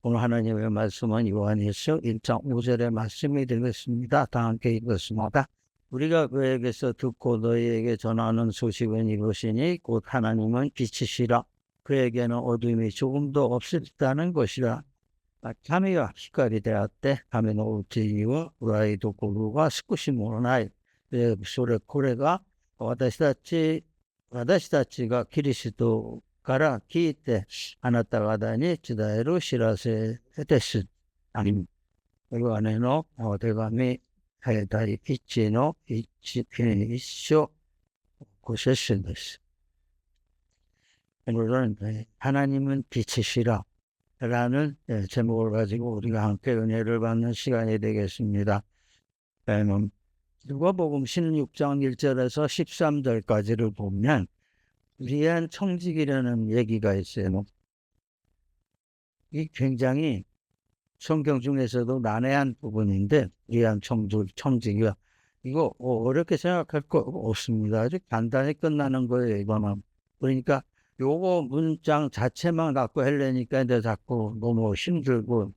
오늘 하나님의 말씀은 요한일서 1장 5절의 말씀이 되겠습니다. 다 함께 읽겠습니다. 우리가 그에게서 듣고 너희에게 전하는 소식은 이것이니 곧 하나님은 빛이시라. 그에게는 어둠이 조금도 없었다는 것이라.神は光であって、神のうちには暗いところが少しもない。これが私たちがキリストから聞いて、あなた方に伝える知らせです。ヨハネの手紙第1の1章5節です。오늘은 하나님은 빛이시라 라는 제목을 가지고 우리가 함께 은혜를 받는 시간이 되겠습니다. 누가복음 16장 1절에서 13절까지를 보면 위안 청직이라는 얘기가 있어요. 이 굉장히 성경 중에서도 난해한 부분인데, 위안 청직이가 이거 어렵게 생각할 거 없습니다. 아주 간단히 끝나는 거예요, 이거는. 그러니까 요거 문장 자체만 갖고 하려니까 이제 자꾸 너무 힘들고,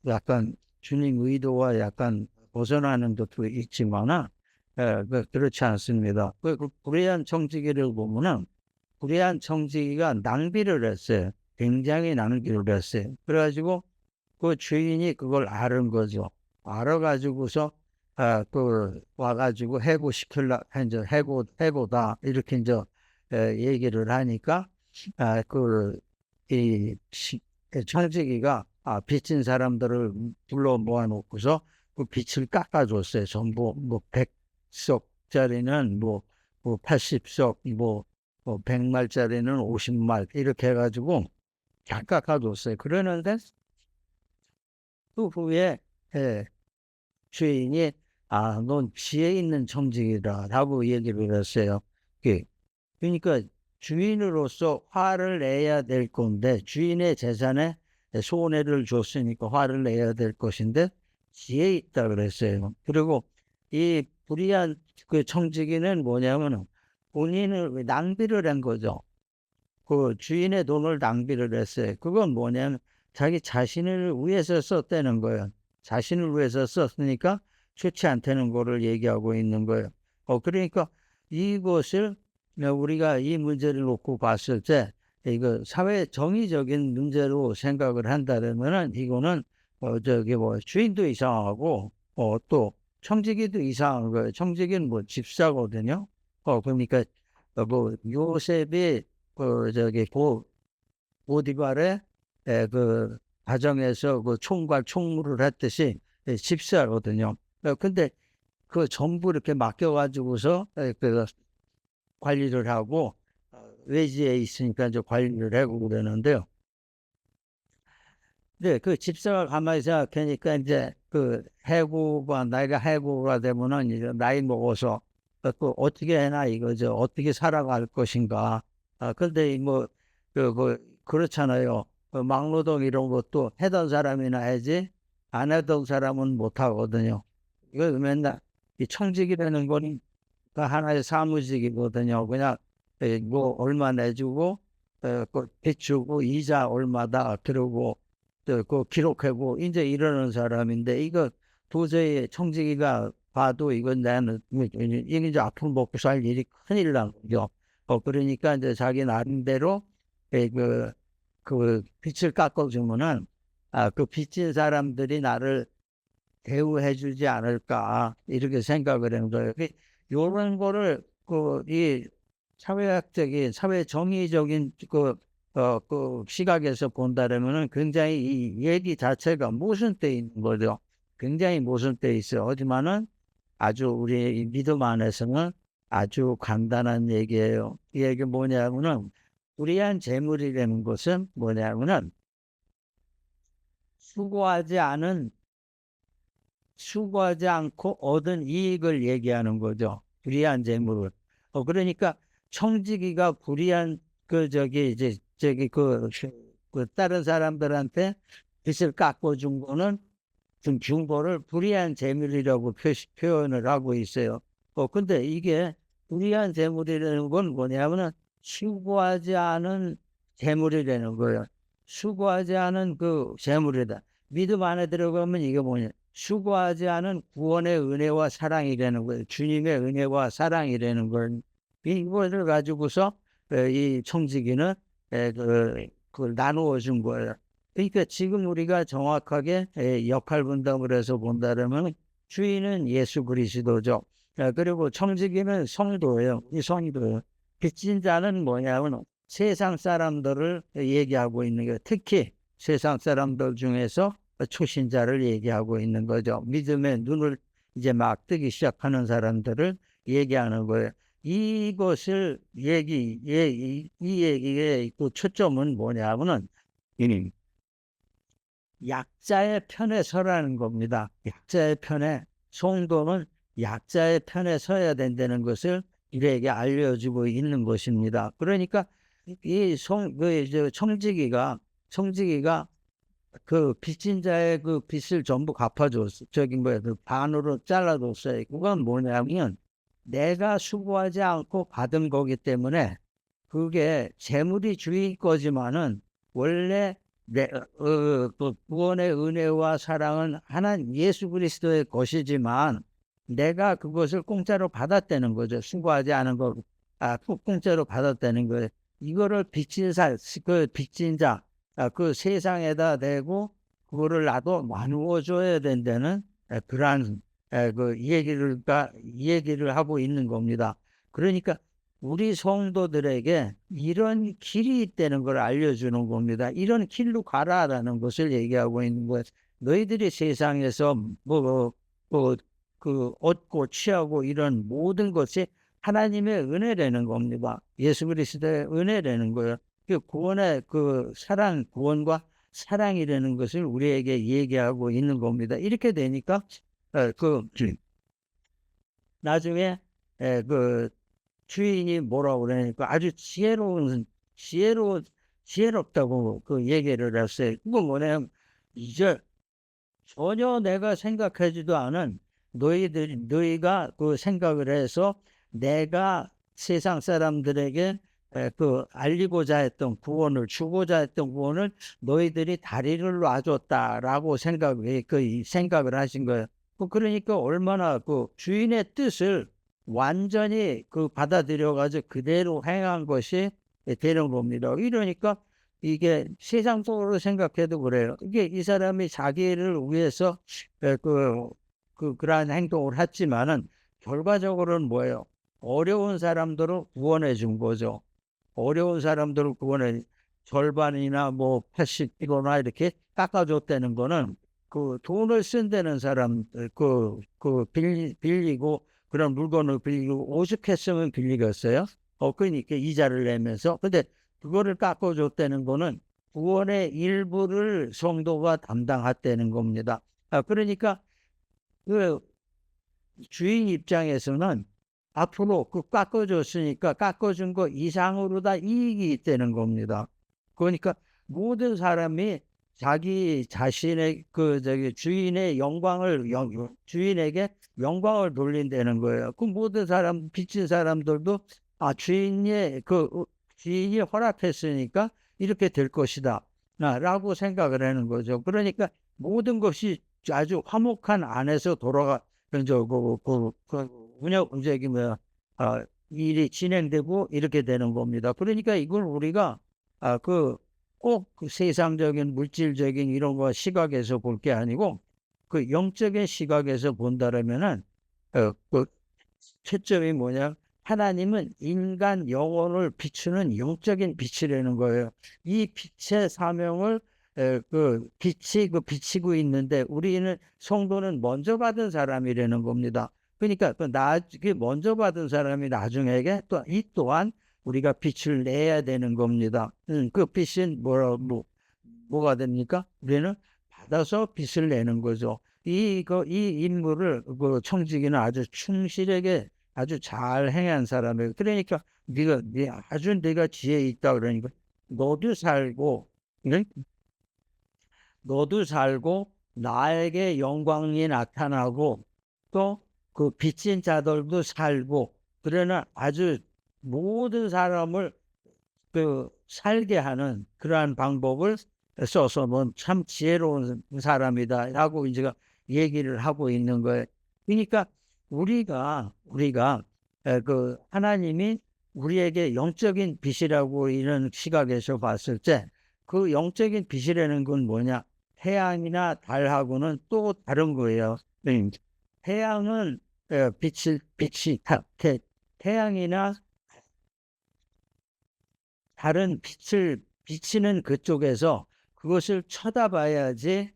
약간 주님 의도와 약간 벗어나는 것도 있지만은, 그렇지 않습니다. 불의한 청지기를 보면은, 불의한 청지기가 낭비를 했어요. 굉장히 낭비를 했어요. 그래가지고 그 주인이 그걸 알은 거죠. 알아가지고서, 와가지고 이제 해고다. 이렇게 이제, 얘기를 하니까, 청지기가, 빚진 사람들을 불러 모아놓고서 그 빚을 깎아줬어요. 전부, 100석짜리는 80석, 100말짜리는 50말, 이렇게 해가지고 다 깎아줬어요. 그러는데, 그 후에, 주인이, 넌 지혜 있는 청지기다. 라고 얘기를 했어요. 그러니까 주인으로서 화를 내야 될 건데, 주인의 재산에 손해를 줬으니까 화를 내야 될 것인데, 지혜 있다 그랬어요. 그리고 이 불의한 그 청지기는 뭐냐면 본인을 낭비를 한 거죠. 그 주인의 돈을 낭비를 했어요. 그건 뭐냐면 자기 자신을 위해서 썼다는 거예요. 자신을 위해서 썼으니까 좋지 않다는 거를 얘기하고 있는 거예요. 그러니까 이것을 우리가 이 문제를 놓고 봤을 때, 이거 사회 정의적인 문제로 생각을 한다면은 이거는 주인도 이상하고, 또 청지기도 이상한 거예요. 청지기는 집사거든요. 그러니까 요셉이 보디발의 그 가정에서 그 총무를 했듯이 집사거든요. 근데 그 전부 이렇게 맡겨가지고서 관리를 하고, 외지에 있으니까 이제 관리를 하고 그러는데요. 네, 그 집사가 가만히 생각하니까 이제 나이가 해고가 되면은 이제 나이 먹어서 어떻게 해나 이거죠. 어떻게 살아갈 것인가. 근데 그렇잖아요. 막노동 이런 것도 해던 사람이나 해지 안 해던 사람은 못 하거든요. 이거 맨날 이 청직이라는 건 하나의 사무직이거든요. 그냥 얼마 내주고 빚 주고 이자 얼마다 그러고 그 기록하고 이제 이러는 사람인데, 이거 도저히 청지기가 봐도 이건 나는 이게 이제 앞으로 먹고 살 일이 큰일 난 거죠. 그러니까 이제 자기 나름대로 그 빚을 깎아주면은 그 빚진 사람들이 나를 대우해주지 않을까 이렇게 생각을 하는 거예요. 이런 거를 이 사회학적인 사회 정의적인 그 시각에서 본다면은 굉장히 이 얘기 자체가 모순돼 있는 거죠. 굉장히 모순돼 있어요. 하지만은 아주 우리 믿음 안에서는 아주 간단한 얘기예요. 이 얘기 뭐냐면은, 불의한 재물이라는 것은 뭐냐면은 수고하지 않고 얻은 이익을 얘기하는 거죠. 불의한 재물을. 그러니까 청지기가 불의한 다른 사람들한테 빚을 깎아준 거는 준 거를 불의한 재물이라고 표현을 하고 있어요. 근데 이게 불의한 재물이라는 건 뭐냐면은 수고하지 않은 재물이라는 거예요. 수고하지 않은 그 재물이다. 믿음 안에 들어가면 이게 뭐냐? 수고하지 않은 구원의 은혜와 사랑이라는 거예요. 주님의 은혜와 사랑이라는 걸. 이거를 가지고서 이 청지기는 그걸 나누어 준 거예요. 그러니까 지금 우리가 정확하게 역할 분담을 해서 본다면 주인은 예수 그리스도죠. 그리고 청지기는 성도예요. 이 성도예요. 빚진 자는 뭐냐면 세상 사람들을 얘기하고 있는 거예요. 특히 세상 사람들 중에서 초신자를 얘기하고 있는 거죠. 믿음의 눈을 이제 막 뜨기 시작하는 사람들을 얘기하는 거예요. 이것을 이 얘기의 그 초점은 뭐냐면은 약자의 편에 서라는 겁니다. 약자의 편에, 성도는 약자의 편에 서야 된다는 것을 우리에게 알려주고 있는 것입니다. 그러니까 청지기가 그 빚진 자의 그 빚을 전부 갚아줬어. 저기 뭐야, 그 반으로 잘라줬어요. 그건 뭐냐면 내가 수고하지 않고 받은 거기 때문에 그게 재물이 주인 거지만은 원래 그 구원의 은혜와 사랑은 하나님 예수 그리스도의 것이지만 내가 그것을 공짜로 받았다는 거죠. 수고하지 않은 거, 공짜로 받았다는 거예요. 이거를 빚진 자, 그 세상에다 대고 그거를 나도 나누어 줘야 된다는 그러한 이 얘기를 하고 있는 겁니다. 그러니까 우리 성도들에게 이런 길이 있다는 걸 알려주는 겁니다. 이런 길로 가라라는 것을 얘기하고 있는 거예요. 너희들이 세상에서 그 얻고 취하고 이런 모든 것이 하나님의 은혜라는 겁니다. 예수 그리스도의 은혜라는 거예요. 그 구원의 그 구원과 사랑이라는 것을 우리에게 얘기하고 있는 겁니다. 이렇게 되니까 나중에 그 주인이 뭐라고 그러니까 아주 지혜롭다고 그 얘기를 했어요. 그거 뭐냐면 이제 전혀 내가 생각하지도 않은 너희가 그 생각을 해서 내가 세상 사람들에게 알리고자 했던 구원을 주고자 했던 구원을 너희들이 다리를 놔줬다라고 생각을 하신 거예요. 그러니까 얼마나 그 주인의 뜻을 완전히 받아들여 가지고 그대로 행한 것이 되는 겁니다. 이러니까 이게 세상적으로 생각해도 그래요. 이게 이 사람이 자기를 위해서 그러한 행동을 했지만은 결과적으로는 뭐예요? 어려운 사람들을 구원해 준 거죠. 어려운 사람들을 절반이나 뭐 80%나 이렇게 깎아줬다는 거는 그 돈을 쓴다는 사람들, 빌리고 그런 물건을 빌리고 오죽했으면 빌리겠어요? 그러니까 이자를 내면서. 근데 그거를 깎아줬다는 거는 구원의 일부를 성도가 담당했다는 겁니다. 그러니까 그 주인 입장에서는 앞으로 깎아줬으니까 깎아준 거 이상으로 다 이익이 있다는 겁니다. 그러니까 모든 사람이 자기 자신의 주인에게 영광을 돌린다는 거예요. 그 모든 빚진 사람들도 주인이 허락했으니까 이렇게 될 것이다. 라고 생각을 하는 거죠. 그러니까 모든 것이 아주 화목한 안에서 일이 진행되고 이렇게 되는 겁니다. 그러니까 이걸 우리가 꼭 세상적인 물질적인 이런 거 시각에서 볼 게 아니고 그 영적인 시각에서 본다라면은 채점이 뭐냐? 하나님은 인간 영혼을 비추는 영적인 빛이라는 거예요. 이 빛의 사명을 빛이 비치고 있는데 우리는 성도는 먼저 받은 사람이라는 겁니다. 그러니까 먼저 받은 사람이 나중에게 이 또한 우리가 빛을 내야 되는 겁니다. 그 빛은 뭐가 됩니까? 우리는 받아서 빛을 내는 거죠. 이 임무를 청지기는 아주 충실하게 아주 잘 행한 사람이에요. 그러니까 네가 지혜 있다 그러니까 너도 살고 나에게 영광이 나타나고 또 그 빚진 자들도 살고 그러나 아주 모든 사람을 살게 하는 그러한 방법을 써서 뭐 참 지혜로운 사람이다 하고 이제 얘기를 하고 있는 거예요. 그러니까 우리가 그 하나님이 우리에게 영적인 빛이라고 이런 시각에서 봤을 때 그 영적인 빛이라는 건 뭐냐? 태양이나 달하고는 또 다른 거예요. 태양은 빛이 태양이나 다른 빛을 비치는 그쪽에서 그것을 쳐다봐야지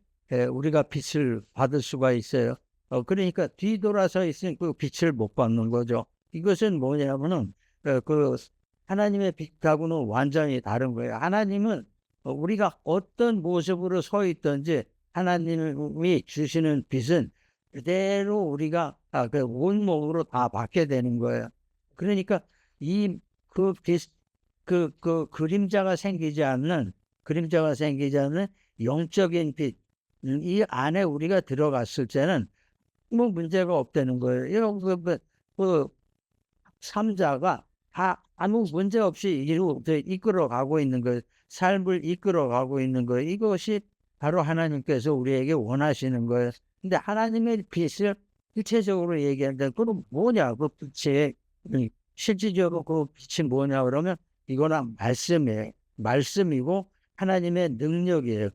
우리가 빛을 받을 수가 있어요. 그러니까 뒤돌아서 있으면 그 빛을 못 받는 거죠. 이것은 뭐냐면은 그 하나님의 빛하고는 완전히 다른 거예요. 하나님은 우리가 어떤 모습으로 서 있든지 하나님이 주시는 빛은 그대로 우리가 그 온몸으로 다 받게 되는 거예요. 그러니까 이 그 빛, 그 그림자가 생기지 않는 영적인 빛, 이 안에 우리가 들어갔을 때는 뭐 문제가 없다는 거예요. 이런 그 삼자가 다 아무 문제 없이 이끌어가고 있는 거예요. 삶을 이끌어가고 있는 거예요. 이것이 바로 하나님께서 우리에게 원하시는 거예요. 근데 하나님의 빛을 구체적으로 얘기하는데 그건 뭐냐? 그 빛이 실질적으로 그 빛이 뭐냐 그러면 이거는 말씀이고 하나님의 능력이에요.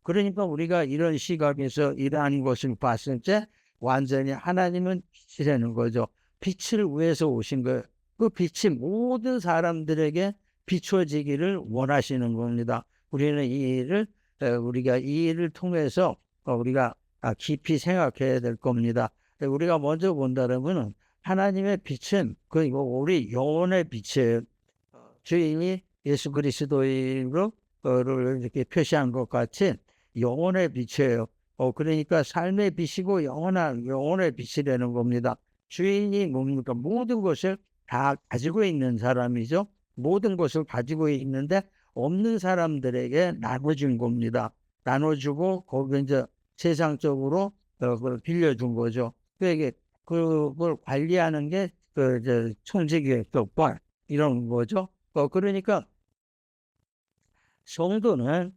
그러니까 우리가 이런 시각에서 이러한 것을 봤을 때 완전히 하나님은 빛이라는 거죠. 빛을 위해서 오신 거예요. 그 빛이 모든 사람들에게 비춰지기를 원하시는 겁니다. 우리가 이 일을 통해서 우리가 깊이 생각해야 될 겁니다. 우리가 먼저 본다면 하나님의 빛은 우리 영혼의 빛이에요. 주인이 예수 그리스도로 이렇게 표시한 것 같이 영혼의 빛이에요. 그러니까 삶의 빛이고 영혼의 빛이라는 겁니다. 주인이 뭡니까? 모든 것을 다 가지고 있는 사람이죠. 모든 것을 가지고 있는데 없는 사람들에게 나눠준 겁니다. 나눠주고 거기 이제 세상적으로 그걸 빌려준 거죠. 그걸 관리하는 게 총재기획과 이런 거죠. 그러니까 성도는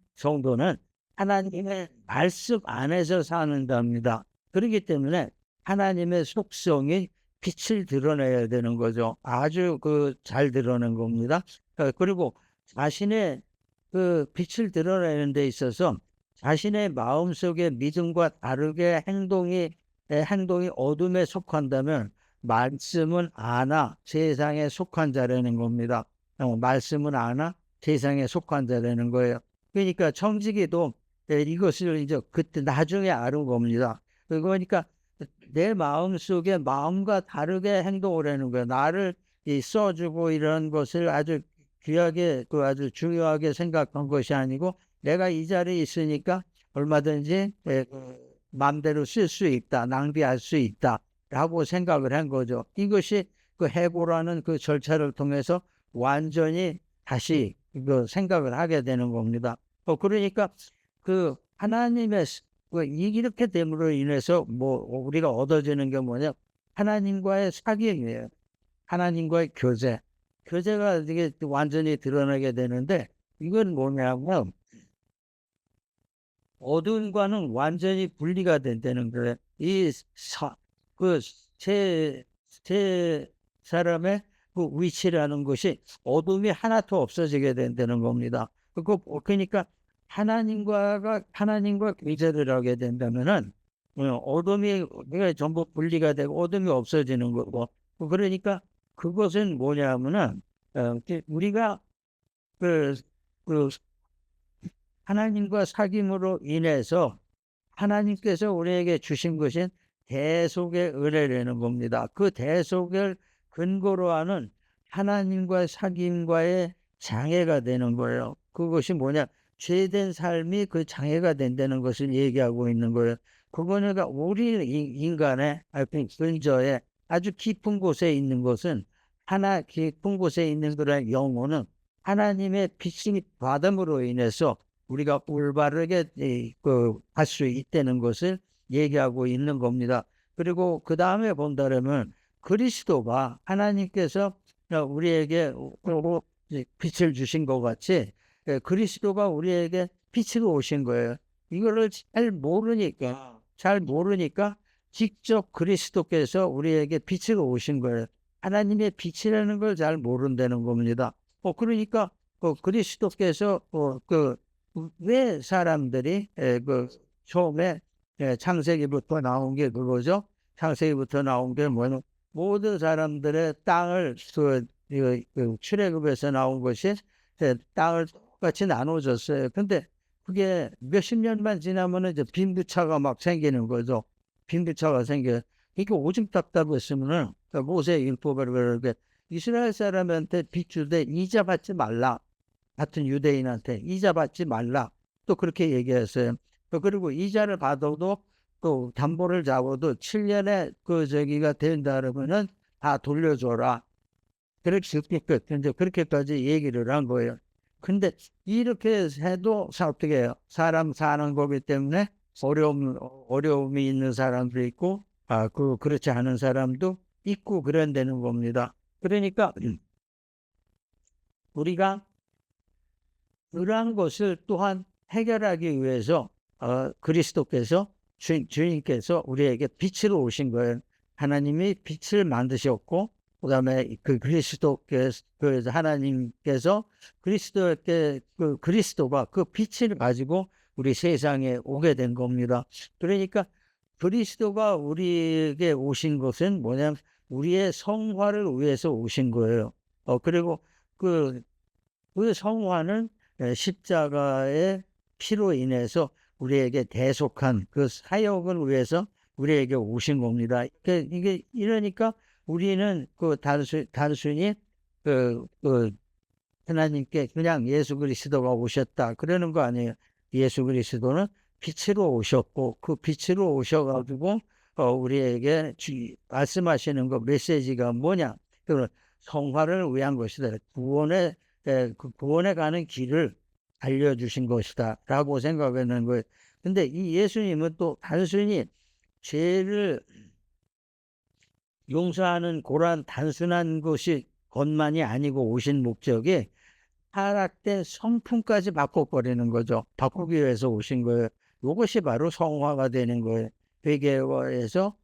하나님의 말씀 안에서 사는답니다. 그렇기 때문에 하나님의 속성이 빛을 드러내야 되는 거죠. 아주 잘 드러낸 겁니다. 그리고 자신의 그 빛을 드러내는 데 있어서 자신의 마음속의 믿음과 다르게 행동이 어둠에 속한다면 말씀은 아나 세상에 속한 자라는 겁니다. 말씀은 아나 세상에 속한 자라는 거예요. 그러니까 청지기도 이것을 이제 그때 나중에 알은 겁니다. 그러니까 내 마음속에 마음과 다르게 행동을 하는 거예요. 나를 써주고 이런 것을 아주 귀하게 아주 중요하게 생각한 것이 아니고 내가 이 자리에 있으니까 얼마든지 마음대로 쓸 수 있다, 낭비할 수 있다 라고 생각을 한 거죠. 이것이 해고라는 그 절차를 통해서 완전히 다시 생각을 하게 되는 겁니다. 그러니까 하나님의 이렇게 됨으로 인해서 우리가 얻어지는 게 뭐냐? 하나님과의 사귐이에요. 하나님과의 교제가 이게 완전히 드러나게 되는데 이건 뭐냐면 어둠과는 완전히 분리가 된다는 거예요. 세 사람의 위치라는 것이 어둠이 하나도 없어지게 된다는 겁니다. 그러니까 하나님과 교제를 하게 된다면은 어둠이 전부 분리가 되고 어둠이 없어지는 거고 그러니까 그것은 뭐냐면은 우리가 하나님과 사귐으로 인해서 하나님께서 우리에게 주신 것은 대속의 은혜라는 겁니다. 그 대속을 근거로 하는 하나님과 사귐과의 장애가 되는 거예요. 그것이 뭐냐? 죄된 삶이 그 장애가 된다는 것을 얘기하고 있는 거예요. 그거는 우리 인간의 근저에 아주 깊은 곳에 있는 것은 깊은 곳에 있는 그런 영혼은 하나님의 빛이 받음으로 인해서 우리가 올바르게 할 수 있다는 것을 얘기하고 있는 겁니다. 그리고 그 다음에 본다면 그리스도가 하나님께서 우리에게 빛을 주신 것 같이 그리스도가 우리에게 빛으로 오신 거예요. 이거를 잘 모르니까 직접 그리스도께서 우리에게 빛으로 오신 거예요. 하나님의 빛이라는 걸 잘 모른다는 겁니다. 그러니까 그리스도께서 왜 사람들이 처음에 창세기부터 나온 게 그거죠. 창세기부터 나온 게 뭐냐면 모든 사람들의 땅을 출애굽에서 나온 것이 땅을 똑같이 나눠줬어요. 근데 그게 몇십 년만 지나면은 이제 빈부차가 막 생기는 거죠. 빈부차가 생겨요. 이게 오줌 답답했으면은 모세 율법을 그렇게 이스라엘 사람한테 빚주되 이자 받지 말라. 같은 유대인한테 이자 받지 말라. 또 그렇게 얘기했어요. 그리고 이자를 받아도 또 담보를 잡아도 7년에 저기가 된다 그러면은 다 돌려줘라. 그렇게 이제 그렇게까지 얘기를 한 거예요. 근데 이렇게 해도 어떻게 해요? 사람 사는 거기 때문에 어려움이 있는 사람도 있고, 그렇지 않은 사람도 있고 그런다는 겁니다. 그러니까 우리가 그러한 것을 또한 해결하기 위해서 그리스도께서 주님께서 우리에게 빛으로 오신 거예요. 하나님이 빛을 만드셨고 그다음에 그리스도께서 하나님께서 그리스도가 그 빛을 가지고 우리 세상에 오게 된 겁니다. 그러니까 그리스도가 우리에게 오신 것은 뭐냐면 우리의 성화를 위해서 오신 거예요. 그리고 그 성화는 십자가의 피로 인해서 우리에게 대속한 그 사역을 위해서 우리에게 오신 겁니다. 이게 이러니까 우리는 단순히 하나님께 그냥 예수 그리스도가 오셨다 그러는 거 아니에요. 예수 그리스도는 빛으로 오셨고 그 빛으로 오셔가지고 우리에게 말씀하시는 거 메시지가 뭐냐? 성화를 위한 것이다. 구원에 가는 길을 알려주신 것이다 라고 생각하는 거예요. 근데 이 예수님은 또 단순히 죄를 용서하는 그러한 단순한 것만이 아니고 오신 목적이 타락된 성품까지 바꿔버리는 거죠. 바꾸기 위해서 오신 거예요. 이것이 바로 성화가 되는 거예요. 회개에서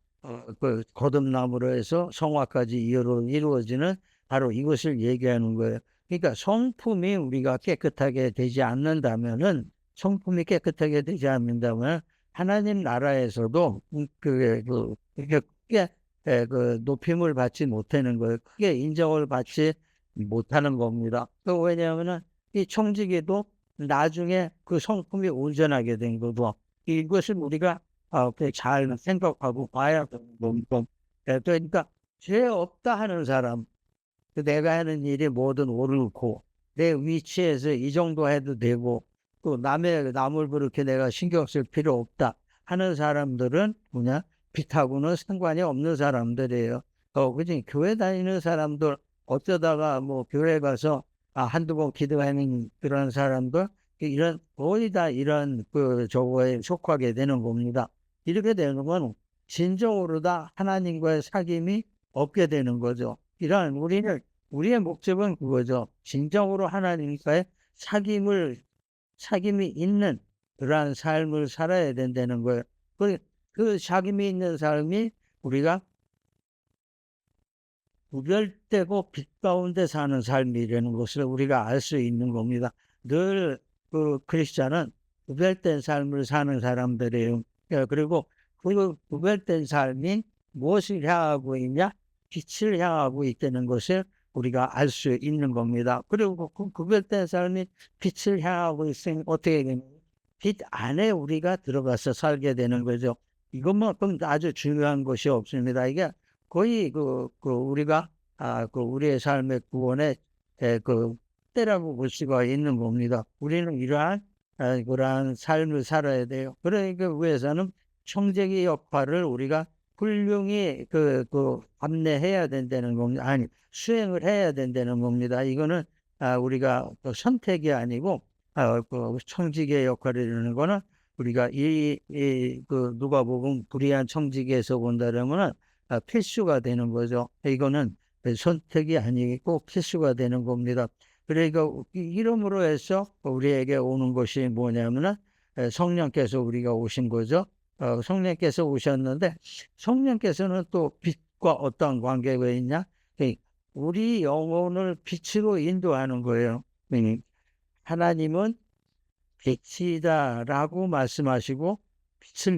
거듭남으로 해서 성화까지 이루어지는 바로 이것을 얘기하는 거예요. 그러니까 성품이 우리가 깨끗하게 되지 않는다면은 하나님 나라에서도 크게 높임을 받지 못하는 거예요. 크게 인정을 받지 못하는 겁니다. 왜냐하면은 이 청지기도 나중에 그 성품이 온전하게 된 거고 이것을 우리가 잘 생각하고 봐야 되는 겁니다. 그러니까 죄 없다 하는 사람, 내가 하는 일이 뭐든 옳고 내 위치에서 이 정도 해도 되고 또 남을 그렇게 내가 신경 쓸 필요 없다 하는 사람들은 빛하고는 상관이 없는 사람들이에요. 그지? 교회 다니는 사람들 어쩌다가 뭐 교회 가서 한두 번 기도하는 그런 사람들 거의 다 이런 저거에 속하게 되는 겁니다. 이렇게 되는 건 진정으로 다 하나님과의 사귐이 없게 되는 거죠. 우리의 목적은 그거죠. 진정으로 하나님과의 사귐이 있는 그러한 삶을 살아야 된다는 거예요. 그 사귐이 있는 삶이 우리가 구별되고 빛 가운데 사는 삶이라는 것을 우리가 알 수 있는 겁니다. 늘 크리스찬은 구별된 삶을 사는 사람들이에요. 그리고 그 구별된 삶이 무엇을 향하고 있냐? 빛을 향하고 있다는 것을 우리가 알 수 있는 겁니다. 그리고 그 구별된 삶이 빛을 향하고 있으면 어떻게 되냐? 빛 안에 우리가 들어가서 살게 되는 거죠. 이것만큼 아주 중요한 것이 없습니다. 이게 거의 우리가 우리의 삶의 구원의 때라고 볼 수가 있는 겁니다. 우리는 그러한 삶을 살아야 돼요. 그러니까 위해서는 청지기 역할을 우리가 훌륭히 감내해야 된다는 겁니다. 아니 수행을 해야 된다는 겁니다. 이거는 우리가 선택이 아니고 청지기의 역할이라는 거는 우리가 누가복음 불의한 청지기에서 본다면은 필수가 되는 거죠. 이거는 선택이 아니고 필수가 되는 겁니다. 그러니까 이름으로 해서 우리에게 오는 것이 뭐냐면은 성령께서 우리가 오신 거죠. 성령께서 오셨는데 성령께서는 또 빛과 어떤 관계가 있냐? 우리 영혼을 빛으로 인도하는 거예요. 하나님은 빛이다라고 말씀하시고 빛을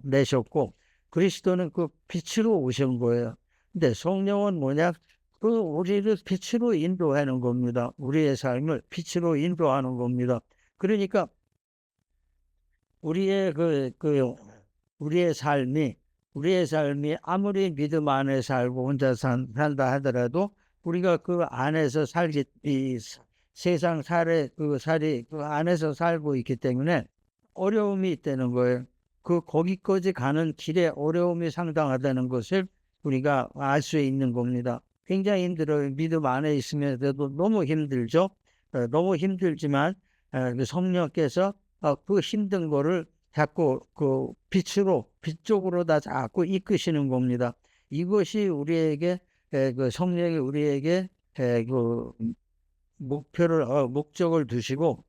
내셨고 그리스도는 그 빛으로 오신 거예요. 근데 성령은 뭐냐? 그 우리를 빛으로 인도하는 겁니다. 우리의 삶을 빛으로 인도하는 겁니다. 그러니까 우리의 우리의 삶이 아무리 믿음 안에 살고 혼자 산다 하더라도 우리가 그 안에서 이 세상 살이 그 안에서 살고 있기 때문에 어려움이 있다는 거예요. 거기까지 가는 길에 어려움이 상당하다는 것을 우리가 알 수 있는 겁니다. 굉장히 힘들어요. 믿음 안에 있으면서도 너무 힘들죠. 너무 힘들지만 그 성령께서 그 힘든 거를 자꾸 그 빛 쪽으로 다 자꾸 이끄시는 겁니다. 이것이 우리에게 그 성령이 우리에게 그 목적을 두시고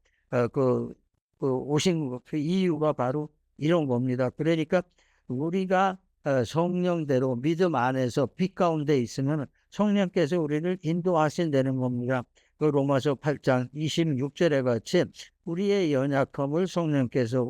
오신 그 이유가 바로 이런 겁니다. 그러니까 우리가 성령대로 믿음 안에서 빛 가운데 있으면 성령께서 우리를 인도하신다는 겁니다. 그 로마서 8장 26절에 같이 우리의 연약함을 성령께서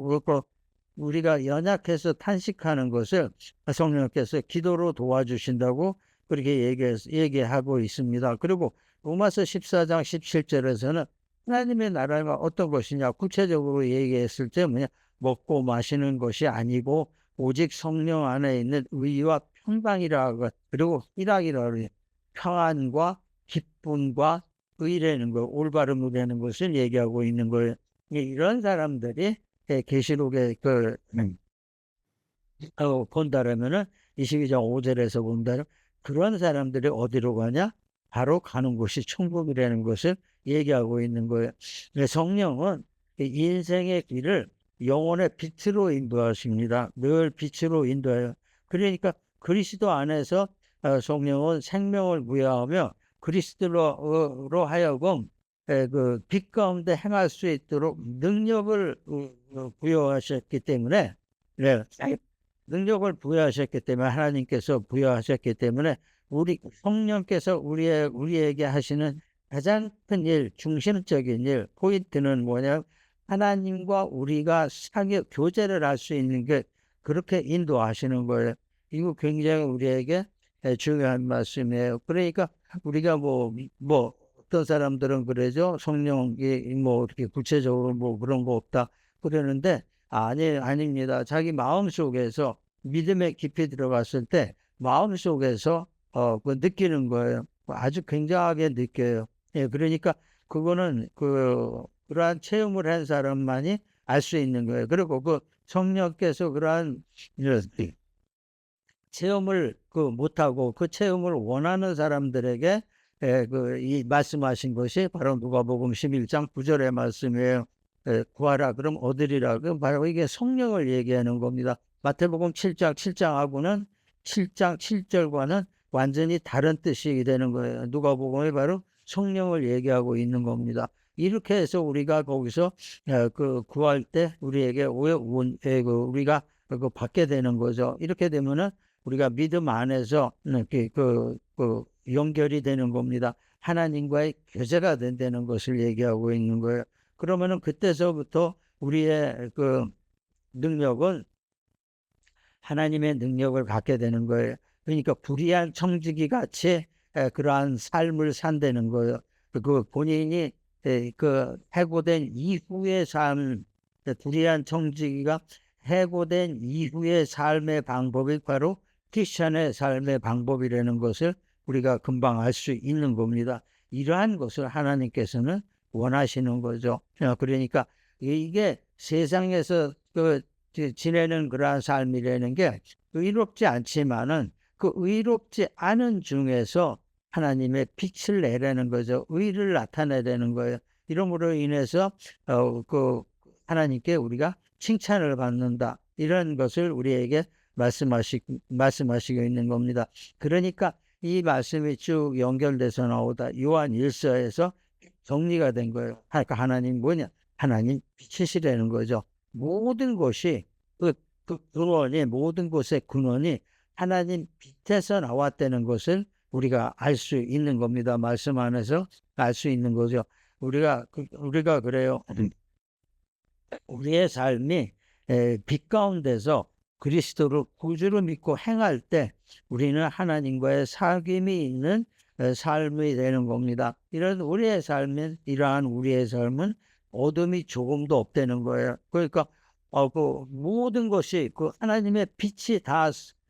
우리가 연약해서 탄식하는 것을 성령께서 기도로 도와주신다고 그렇게 얘기하고 있습니다. 그리고 로마서 14장 17절에서는 하나님의 나라가 어떤 것이냐 구체적으로 얘기했을 때 뭐냐 먹고 마시는 것이 아니고 오직 성령 안에 있는 의와 평강이라 그리고 희락이라 그래요. 평안과 기쁨과 의라는 거, 올바름이라는 것을 얘기하고 있는 거예요. 이런 사람들이 계시록에 본다라면은 22장 5절에서 본다면 그런 사람들이 어디로 가냐? 바로 가는 곳이 천국이라는 것을 얘기하고 있는 거예요. 성령은 인생의 길을 영혼의 빛으로 인도하십니다. 늘 빛으로 인도해요. 그러니까 그리스도 안에서 성령은 생명을 부여하며 그리스도로 하여금 그 빛 가운데 행할 수 있도록 능력을 부여하셨기 때문에 능력을 부여하셨기 때문에 하나님께서 부여하셨기 때문에 우리 성령께서 우리에게 하시는 가장 큰 일, 중심적인 일, 포인트는 뭐냐? 하나님과 우리가 교제를 할 수 있는 게 그렇게 인도하시는 거예요. 이거 굉장히 우리에게 중요한 말씀이에요. 그러니까 우리가 어떤 사람들은 그러죠. 성령이 뭐 이렇게 구체적으로 뭐 그런 거 없다 그러는데 아닙니다. 자기 마음 속에서 믿음에 깊이 들어갔을 때 마음 속에서 느끼는 거예요. 아주 굉장하게 느껴요. 예, 그러니까 그거는 그러한 체험을 한 사람만이 알 수 있는 거예요. 그리고 그 성령께서 그러한 체험을 못하고 그 체험을 원하는 사람들에게 이 말씀하신 것이 바로 누가복음 11장 9절의 말씀이에요. 구하라 그럼 얻으리라. 그럼 바로 이게 성령을 얘기하는 겁니다. 마태복음 7장하고는 7장 7절과는 완전히 다른 뜻이 되는 거예요. 누가복음이 바로 성령을 얘기하고 있는 겁니다. 이렇게 해서 우리가 거기서 구할 때 우리에게 우리가 받게 되는 거죠. 이렇게 되면은 우리가 믿음 안에서 연결이 되는 겁니다. 하나님과의 교제가 된다는 것을 얘기하고 있는 거예요. 그러면은 그때서부터 우리의 능력은 하나님의 능력을 갖게 되는 거예요. 그러니까 불의한 청지기 같이 그러한 삶을 산다는 거예요. 본인이 해고된 이후의 삶, 불의한 청지기가 해고된 이후의 삶의 방법이 바로 크리스천의 삶의 방법이라는 것을 우리가 금방 알 수 있는 겁니다. 이러한 것을 하나님께서는 원하시는 거죠. 그러니까 이게 세상에서 지내는 그러한 삶이라는 게 의롭지 않지만은 그 의롭지 않은 중에서 하나님의 빛을 내라는 거죠. 의를 나타내라는 거예요. 이러므로 인해서 하나님께 우리가 칭찬을 받는다. 이런 것을 우리에게 말씀하시고 있는 겁니다. 그러니까 이 말씀이 쭉 연결돼서 나오다 요한 1서에서 정리가 된 거예요. 그러니까 하나님 뭐냐? 하나님 빛이시라는 거죠. 모든 것이 그 근원이 모든 것의 근원이 하나님 빛에서 나왔다는 것을 우리가 알 수 있는 겁니다. 말씀 안에서 알 수 있는 거죠. 우리가 그래요. 우리의 삶이 빛 가운데서 그리스도를 구주로 믿고 행할 때 우리는 하나님과의 사귐이 있는 삶이 되는 겁니다. 이러한 우리의 삶은 어둠이 조금도 없다는 거예요. 그러니까 그 모든 것이 그 하나님의 빛이 다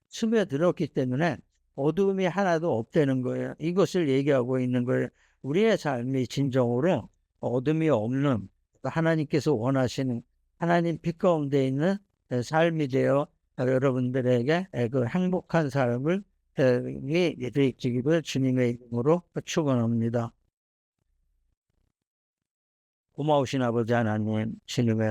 스며들었기 때문에 어둠이 하나도 없다는 거예요. 이것을 얘기하고 있는 거예요. 우리의 삶이 진정으로 어둠이 없는 하나님께서 원하시는 하나님 빛 가운데 있는 삶이 되어 여러분들에게 그 행복한 삶을 이루어지기를 주님의 이름으로 축원합니다. 고마우신 아버지 하나님, 주님의